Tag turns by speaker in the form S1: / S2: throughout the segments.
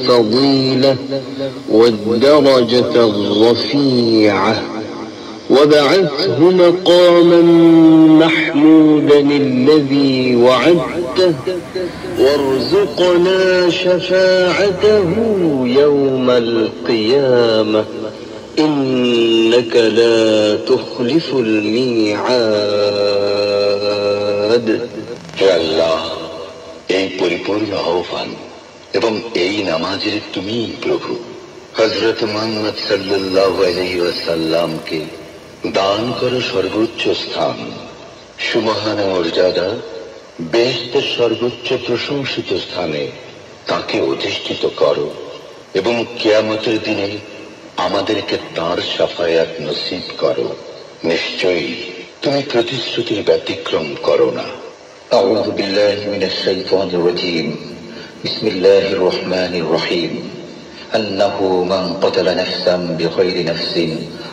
S1: الفضيلة والدرجة الرفيعة وابعثه مقاما محمودا الذي وعدته وارزقنا شفاعته يوم القيامة إنك لا تخلف الميعاد.
S2: হে আল্লাহ, এই পরিপূর্ণ আহ্বান এবং এই নামাজের তুমি প্রভু। হযরত মুহাম্মদ সাল্লাল্লাহু আলাইহি ওয়াসাল্লামকে দান করো সর্বোচ্চ স্থান, সুমহান মর্যাদা, বেহেশতের সর্বোচ্চ প্রশংসিত স্থানে তাকে অধিষ্ঠিত করো এবং কিয়ামতের দিনে আমাদেরকে তাঁর শাফায়াত নসিব করো। নিশ্চয়ই তুমি প্রতিশ্রুতির ব্যতিক্রম করো না। আউযু বিল্লাহি মিনাশ শাইতানির রাজীম। বিসমিল্লাহির রহমানির রহিম। أنه من قتل نفسا بغير نفس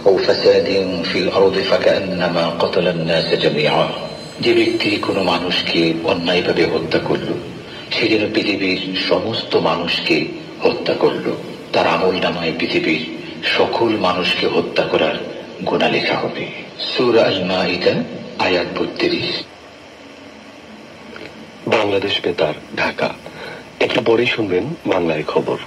S2: أو فساد في الأرض فكأنما قتل الناس جميعا। যে ব্যক্তি কোনো মানুষকে অন্যায়ভাবে হত্যা করল, সে যেন পৃথিবীর সমস্ত মানুষকে হত্যা করল। তার আমলনামায় পৃথিবীর সকল মানুষকে হত্যা করার গুনাহ লেখা হবে। সূরা আল মাইদা আয়াত ৩২।
S3: বাংলাদেশ বেতার, ঢাকা। একটু পরেই শুনবেন বাংলায় খবর।